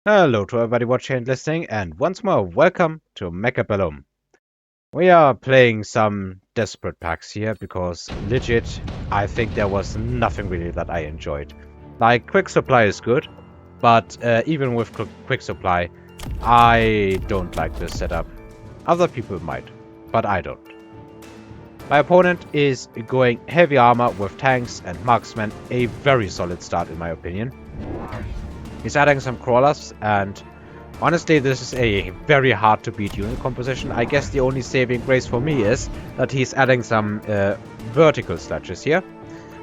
Hello to everybody watching and listening, and once more, welcome to Mechabellum. We are playing some desperate packs here because, legit, I think there was nothing really that I enjoyed. Like, quick supply is good, but even with quick supply, I don't like this setup. Other people might, but I don't. My opponent is going heavy armor with tanks and marksmen, a very solid start in my opinion. He's adding some crawlers, and honestly, this is a very hard to beat unit composition. I guess the only saving grace for me is that he's adding some vertical sledges here,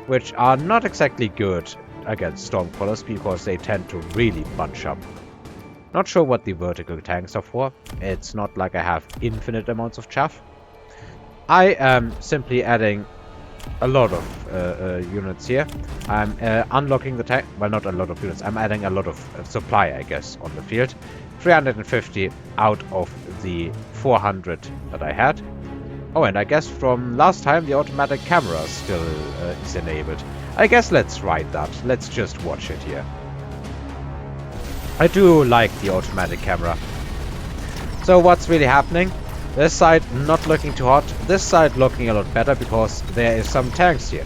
which are not exactly good against stormcrawlers because they tend to really bunch up. Not sure what the vertical tanks are for. It's not like I have infinite amounts of chaff. I am simply adding a lot of units here. I'm unlocking the tank. Well, not a lot of units. I'm adding a lot of supply, I guess, on the field. 350 out of the 400 that I had. Oh, and I guess from last time the automatic camera still is enabled. I guess let's ride that. Let's just watch it here. I do like the automatic camera. So what's really happening? This side not looking too hot, this side looking a lot better because there is some tanks here.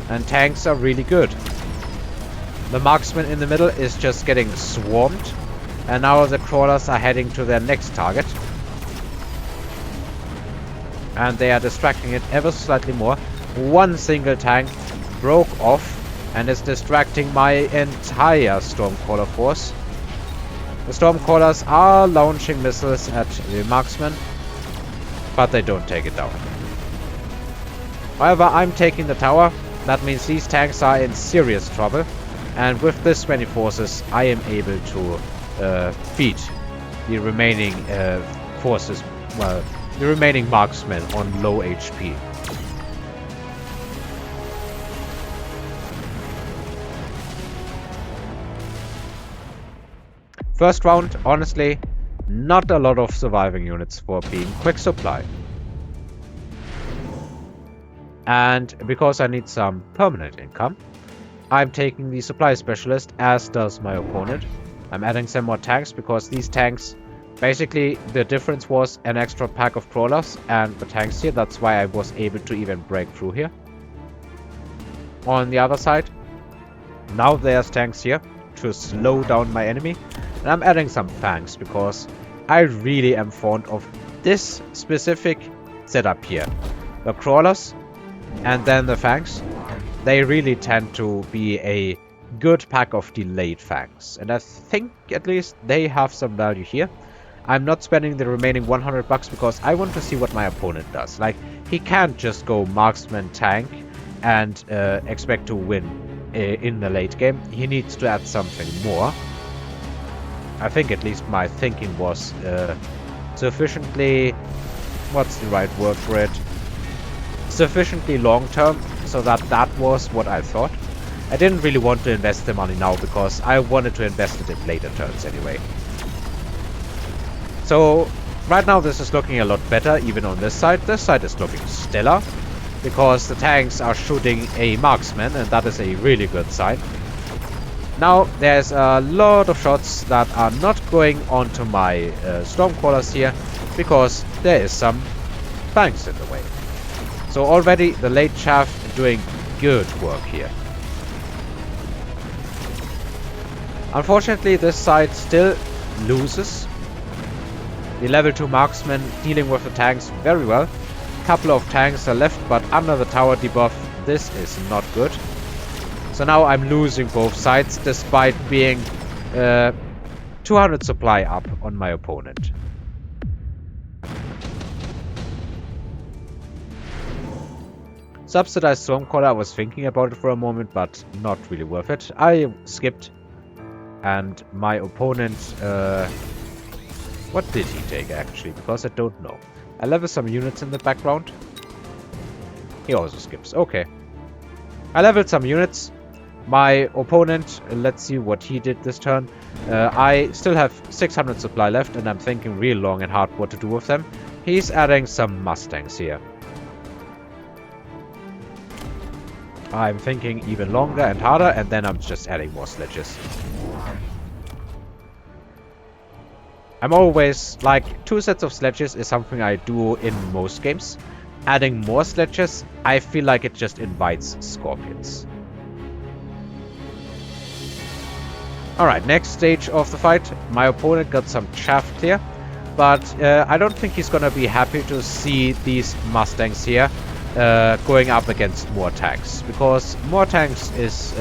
And tanks are really good. The marksman in the middle is just getting swarmed. And now the crawlers are heading to their next target. And they are distracting it ever so slightly more. One single tank broke off and is distracting my entire Stormcaller force. The Stormcallers are launching missiles at the marksman, but they don't take it down. However, I'm taking the tower. That means these tanks are in serious trouble. And with this many forces, I am able to feed the remaining forces, well, the remaining marksmen on low HP. First round, honestly, not a lot of surviving units for being quick supply. And because I need some permanent income, I'm taking the supply specialist, as does my opponent. I'm adding some more tanks because these tanks, basically the difference was an extra pack of crawlers and the tanks here. That's why I was able to even break through here. On the other side, now there's tanks here to slow down my enemy. And I'm adding some fangs because I really am fond of this specific setup here. The crawlers and then the fangs, they really tend to be a good pack of delayed fangs. And I think at least they have some value here. I'm not spending the remaining 100 bucks because I want to see what my opponent does. Like, he can't just go marksman tank and expect to win in the late game. He needs to add something more. I think at least my thinking was sufficiently, what's the right word for it? Sufficiently long term, so that was what I thought. I didn't really want to invest the money now because I wanted to invest it in later turns anyway. So right now this is looking a lot better even on this side. This side is looking stellar because the tanks are shooting a marksman, and that is a really good sign. Now, there's a lot of shots that are not going onto my Stormcrawlers here, because there is some fangs in the way. So already the late chaff doing good work here. Unfortunately, this side still loses. The level 2 marksmen dealing with the tanks very well. Couple of tanks are left, but under the tower debuff, this is not good. So now I'm losing both sides, despite being 200 supply up on my opponent. Subsidized Stormcaller, I was thinking about it for a moment, but not really worth it. I skipped, and my opponent... what did he take, actually? Because I don't know. I level some units in the background. He also skips. Okay. I leveled some units. My opponent, let's see what he did this turn. I still have 600 supply left, and I'm thinking real long and hard what to do with them. He's adding some Mustangs here. I'm thinking even longer and harder, and then I'm just adding more sledges. I'm always, like, 2 sets of sledges is something I do in most games. Adding more sledges, I feel like it just invites scorpions. Alright, next stage of the fight. My opponent got some chaff clear, but I don't think he's gonna be happy to see these Mustangs here going up against more tanks, because more tanks is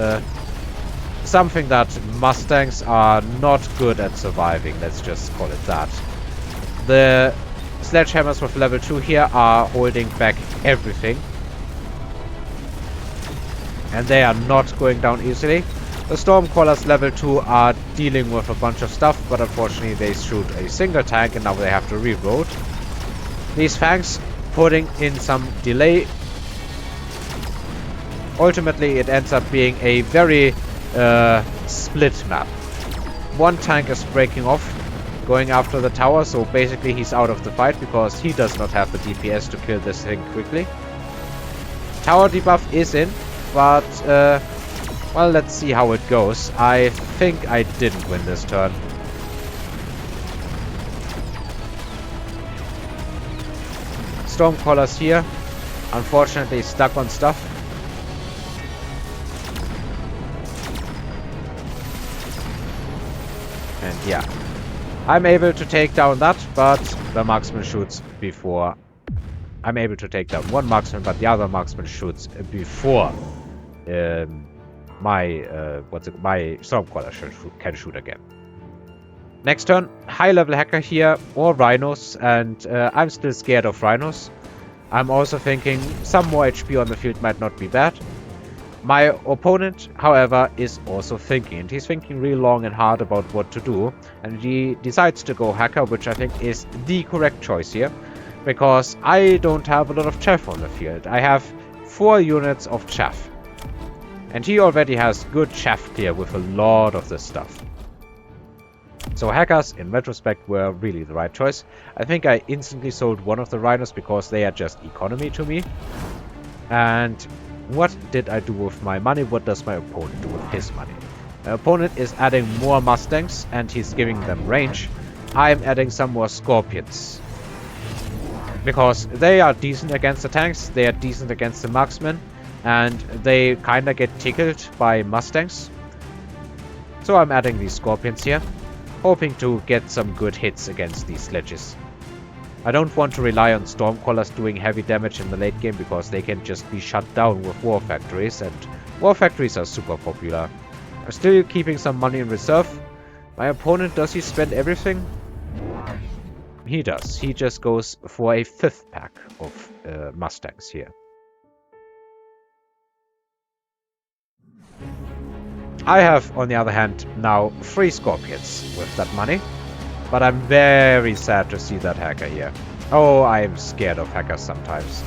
something that Mustangs are not good at surviving, let's just call it that. The sledgehammers with level 2 here are holding back everything, and they are not going down easily. The Stormcrawlers level 2 are dealing with a bunch of stuff, but unfortunately they shoot a single tank and now they have to reload. These Fangs putting in some delay. Ultimately it ends up being a very split map. One tank is breaking off, going after the tower, so basically he's out of the fight because he does not have the DPS to kill this thing quickly. Tower debuff is in, but well, let's see how it goes. I think I didn't win this turn. Stormcrawlers here, unfortunately stuck on stuff. And yeah, I'm able to take down that, but the marksman shoots before. I'm able to take down one marksman, but the other marksman shoots before my Stormcrawler can shoot again. Next turn, high level hacker here, or rhinos, and I'm still scared of rhinos. I'm also thinking some more HP on the field might not be bad. My opponent, however, is also thinking, and he's thinking really long and hard about what to do, and he decides to go hacker, which I think is the correct choice here, because I don't have a lot of chaff on the field. I have 4 units of chaff. And he already has good chaff clear with a lot of this stuff. So hackers, in retrospect, were really the right choice. I think I instantly sold one of the rhinos because they are just economy to me. And what did I do with my money? What does my opponent do with his money? My opponent is adding more Mustangs and he's giving them range. I'm adding some more Scorpions. Because they are decent against the tanks, they are decent against the marksmen. And they kinda get tickled by Mustangs. So I'm adding these Scorpions here, hoping to get some good hits against these sledges. I don't want to rely on Stormcrawlers doing heavy damage in the late game because they can just be shut down with War Factories, and War Factories are super popular. I'm still keeping some money in reserve. My opponent, does he spend everything? He does. He just goes for a 5th pack of Mustangs here. I have, on the other hand, now 3 Scorpions with that money, but I'm very sad to see that hacker here. Oh, I'm scared of hackers sometimes.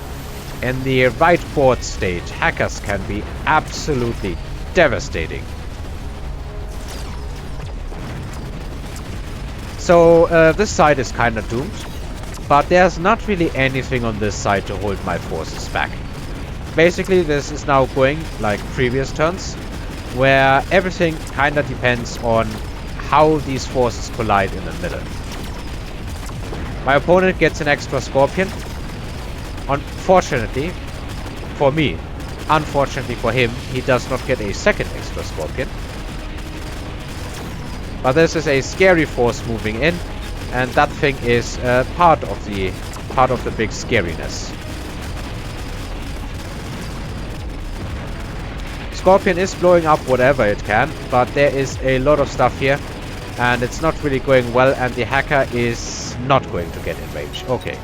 In the right board state, hackers can be absolutely devastating. So, this side is kinda doomed, but there's not really anything on this side to hold my forces back. Basically, this is now going like previous turns, where everything kinda depends on how these forces collide in the middle. My opponent gets an extra Scorpion. Unfortunately for me, unfortunately for him, he does not get a second extra Scorpion. But this is a scary force moving in, and that thing is part of the big scariness. Scorpion is blowing up whatever it can, but there is a lot of stuff here, and it's not really going well, and the hacker is not going to get in range. Okay.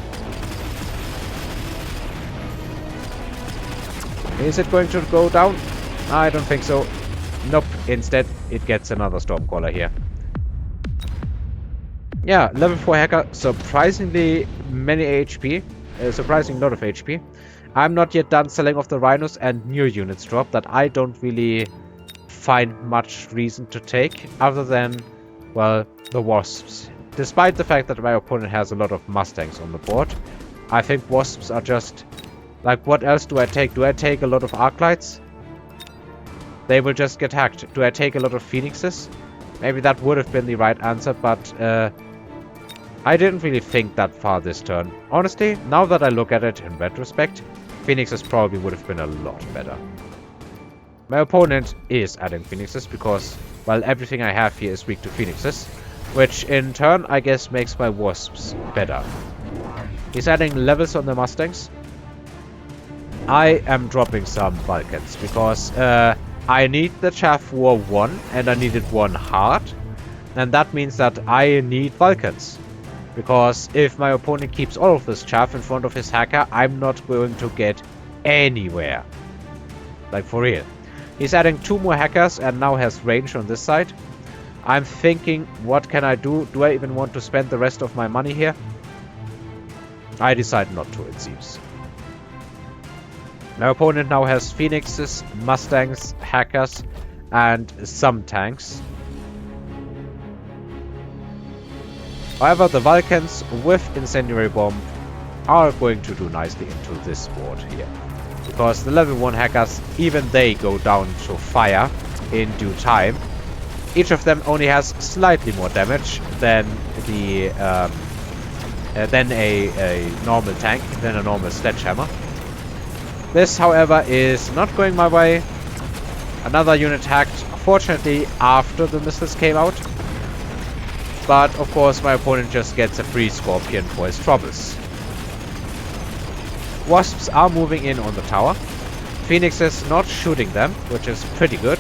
Is it going to go down? I don't think so. Nope. Instead, it gets another Stormcrawler here. Yeah, level 4 hacker, surprisingly many HP. Surprisingly lot of HP. I'm not yet done selling off the rhinos, and new units drop that I don't really find much reason to take, other than, well, the wasps. Despite the fact that my opponent has a lot of Mustangs on the board, I think wasps are just... like, what else do I take? Do I take a lot of Arclights? They will just get hacked. Do I take a lot of Phoenixes? Maybe that would have been the right answer, but I didn't really think that far this turn. Honestly, now that I look at it in retrospect, Phoenixes probably would have been a lot better. My opponent is adding Phoenixes because, well, everything I have here is weak to Phoenixes, which in turn, I guess, makes my Wasps better. He's adding levels on the Mustangs. I am dropping some Vulcans because I need the Chaff War 1 and I need it 1 hard. And that means that I need Vulcans. Because if my opponent keeps all of this chaff in front of his hacker, I'm not going to get anywhere. Like, for real. He's adding 2 more hackers and now has range on this side. I'm thinking, what can I do? Do I even want to spend the rest of my money here? I decide not to, it seems. My opponent now has Phoenixes, Mustangs, hackers, and some tanks. However, the Vulcans with Incendiary Bomb are going to do nicely into this board here. Because the level 1 hackers, even they go down to fire in due time. Each of them only has slightly more damage than the a normal tank, than a normal sledgehammer. This, however, is not going my way. Another unit hacked, fortunately, after the missiles came out. But, of course, my opponent just gets a free Scorpion for his troubles. Wasps are moving in on the tower. Phoenix is not shooting them, which is pretty good.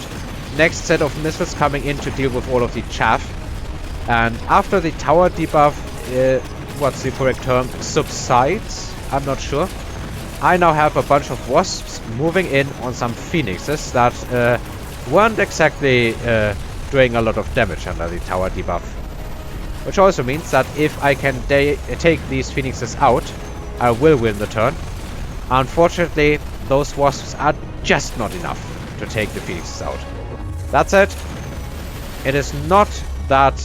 Next set of missiles coming in to deal with all of the chaff. And after the tower debuff, what's the correct term, subsides? I'm not sure. I now have a bunch of Wasps moving in on some Phoenixes that weren't exactly doing a lot of damage under the tower debuff. Which also means that if I can take these Phoenixes out, I will win the turn. Unfortunately, those Wasps are just not enough to take the Phoenixes out. That said, it is not that,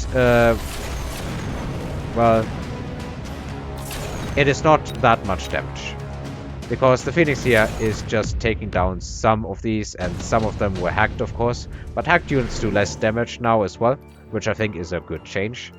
well, it is not that much damage. Because the Phoenix here is just taking down some of these, and some of them were hacked, of course. But hacked units do less damage now as well, which I think is a good change.